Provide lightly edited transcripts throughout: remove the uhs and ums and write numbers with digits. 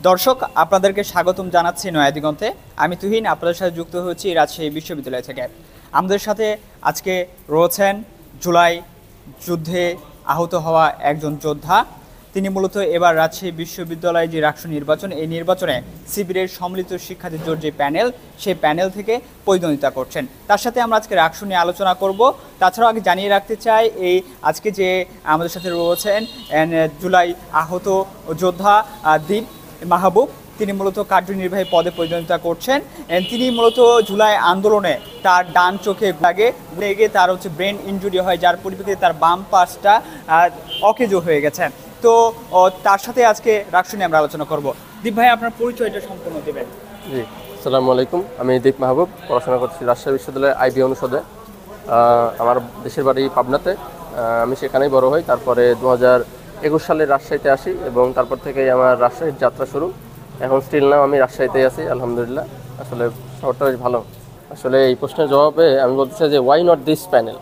দর্শক আপনাদেরকে স্বাগতম জানাচ্ছি নয়া দিগন্তে। আমি তুহিন আপনাদের সাথে যুক্ত হচ্ছি রাজশাহী বিশ্ববিদ্যালয় থেকে। আমাদের সাথে আজকে রয়েছেন জুলাই যুদ্ধে আহত হওয়া একজন যোদ্ধা। তিনি মূলত এবার রাজশাহী বিশ্ববিদ্যালয় যে রাষ্ট্র নির্বাচন, এই নির্বাচনে শিবিরের সম্মিলিত শিক্ষার্থী জোট যে প্যানেল, সেই প্যানেল থেকে প্রতিদ্বন্দ্বিতা করছেন। তার সাথে আমরা আজকে রাষ্ট্র নিয়ে আলোচনা করব। তাছাড়াও আগে জানিয়ে রাখতে চাই, এই আজকে যে আমাদের সাথে রয়েছেন জুলাই আহত যোদ্ধা দীপ মাহবুব, তিনি মূলত কার্যনির্বাহী পদে প্রতিদ্বন্দ্বিতা করছেন। তিনি মূলত জুলাই আন্দোলনে তার ডান চোখে লেগে তার ব্রেন ইনজুরি হয়, যার পরিপ্রেক্ষিতে তার বাম পাশটা অকেজো হয়ে গেছে। তো তার সাথে আজকে রাষ্ট্র নিয়ে আমরা আলোচনা করব। দীপ ভাই, আপনার পরিচয়টা সম্পূর্ণ দেবেন। জি, আসসালামু আলাইকুম। আমি দীপ মাহবুব, পড়াশোনা করছি রাজশাহী বিশ্ববিদ্যালয়ের আইবি অনুষদে। আমার দেশের বাড়ি পাবনাতে, আমি সেখানেই বড় হই। তারপরে 2021 সালে রাজশাহীতে আসি এবং তারপর থেকেই আমার রাজশাহীর যাত্রা শুরু। এখন স্টিল নাও আমি রাজশাহীতেই আছি, আলহামদুলিল্লাহ। আসলে শহরটা বেশ ভালো। আসলে এই প্রশ্নের জবাবে আমি বলতে চাই যে why not this panel,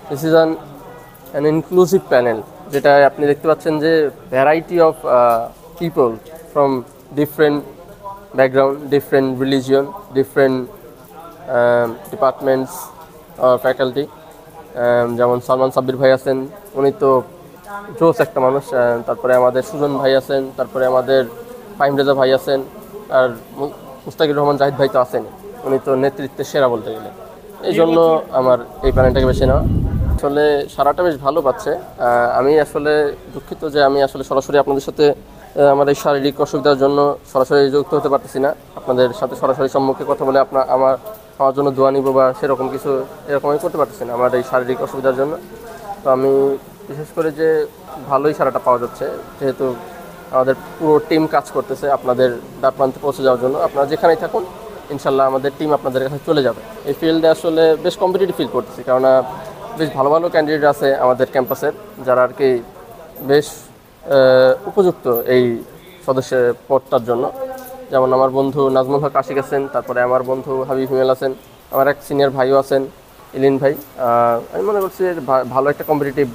this is an inclusive panel, যেটা আপনি দেখতে পাচ্ছেন যে variety of people from different background, different religion, different departments or faculty. যেমন সালমান সাব্বির ভাই আছেন, উনি তো জোস একটা মানুষ। তারপরে আমাদের সুজন ভাই আছেন, তারপরে আমাদের ফাহিম রেজা ভাই আছেন, আর মুস্তাকির রহমান জাহিদ ভাই তো আছেন, উনি তো নেতৃত্বের সেরা বলতে গেলে। এই জন্য আমার এই প্যানেলটাকে বেছে নেওয়া। আসলে সারাটা বেশ ভালো পাচ্ছে। আমি আসলে দুঃখিত যে আমি আসলে সরাসরি আপনাদের সাথে আমার এই শারীরিক অসুবিধার জন্য সরাসরি যুক্ত হতে পারতেছি না, আপনাদের সাথে সরাসরি সম্মুখে কথা বলে আমার জন্য দোয়া নিব বা সেরকম কিছু এরকম আমি করতে পারতেছি না আমার এই শারীরিক অসুবিধার জন্য। তো আমি বিশেষ করে যে ভালোই সারাটা পাওয়া যাচ্ছে, যেহেতু আমাদের পুরো টিম কাজ করতেছে আপনাদের দ্বার প্রান্তে পৌঁছে যাওয়ার জন্য। আপনারা যেখানেই থাকুন, ইনশাল্লাহ আমাদের টিম আপনাদের কাছে চলে যাবে। এই ফিল্ডে আসলে বেশ কম্পিটিটিভ ফিল করতেছি, কেননা বেশ ভালো ভালো ক্যান্ডিডেট আছে আমাদের ক্যাম্পাসের, যারা আর কি বেশ উপযুক্ত এই সদস্যের পদটার জন্য। যেমন আমার বন্ধু নাজমুল হক আশিক আছেন, তারপরে আমার বন্ধু হাবিব হিমেল আছেন, আমার এক সিনিয়র ভাইও আছেন ইলিন ভাই। আমি মনে করছি ভালো একটা কম্পিটিটিভ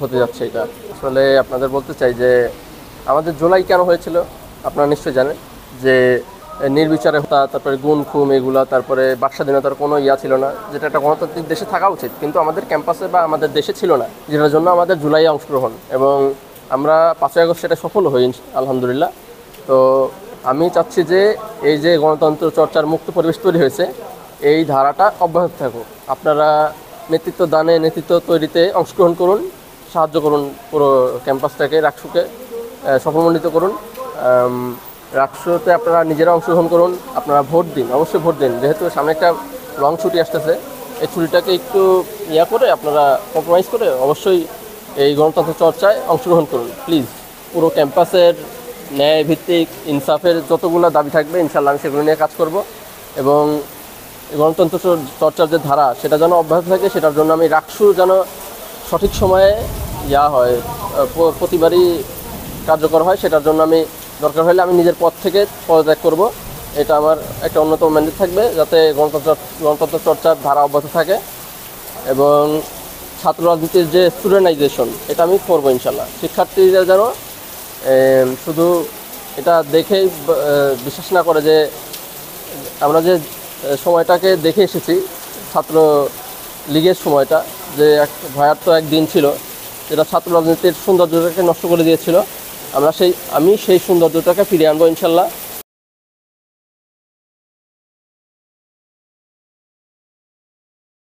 হতে যাচ্ছে এটা। আসলে আপনাদের বলতে চাই যে আমাদের জুলাই কেন হয়েছিল আপনারা নিশ্চয়ই জানেন, যে নির্বিচারে হত্যা, তারপরে গুম খুম এগুলা, তারপরে বাক স্বাধীনতার কোনো ছিল না, যেটা একটা গণতান্ত্রিক দেশে থাকা উচিত, কিন্তু আমাদের ক্যাম্পাসে বা আমাদের দেশে ছিল না, যেটার জন্য আমাদের জুলাই অংশগ্রহণ এবং আমরা 5ই আগস্ট সেটা সফল হই আলহামদুলিল্লাহ। তো আমি চাচ্ছি যে এই যে গণতন্ত্র চর্চার মুক্ত পরিবেশ তৈরি হয়েছে, এই ধারাটা অব্যাহত থাকুক। আপনারা নেতৃত্ব দানে, নেতৃত্ব তৈরিতে অংশগ্রহণ করুন, সাহায্য করুন, পুরো ক্যাম্পাসটাকে, রাকসুকে সফলমণ্ডিত করুন। রাকসুতে আপনারা নিজেরা অংশগ্রহণ করুন, আপনারা ভোট দিন, অবশ্যই ভোট দিন। যেহেতু সামনে একটা লং ছুটি আসতেছে, এই ছুটিটাকে একটু করে আপনারা কম্প্রোমাইজ করে অবশ্যই এই গণতন্ত্র চর্চায় অংশগ্রহণ করুন প্লিজ। পুরো ক্যাম্পাসের ন্যায় ভিত্তিক ইনসাফের যতগুলো দাবি থাকবে ইনশাল্লাহ আমি সেগুলো নিয়ে কাজ করব এবং গণতন্ত্র চর্চার যে ধারা সেটা যেন অব্যাহত থাকে, সেটার জন্য আমি রাকসু যেন সঠিক সময়ে হয়, প্রতিবারই কার্যকর হয়, সেটার জন্য আমি দরকার হলে আমি নিজের পদ থেকে পদত্যাগ করব। এটা আমার একটা অন্যতম ম্যান্ডেট থাকবে, যাতে গণতন্ত্র চর্চার ধারা অব্যাহত থাকে এবং ছাত্র রাজনীতির যে স্টুডেন্টাইজেশন, এটা আমি করবো ইনশাল্লাহ। শিক্ষার্থীরা যেন শুধু এটা দেখেই বিশ্বাস না করে যে আমরা যে সময়টাকে দেখে এসেছি, ছাত্র লীগের সময়টা যে এক ভয়ার্থ এক দিন ছিল, যেটা ছাত্র রাজনীতির সৌন্দর্যটাকে নষ্ট করে দিয়েছিল, আমি সেই সৌন্দর্যটাকে ফিরিয়ে আনবো ইনশাল্লাহ।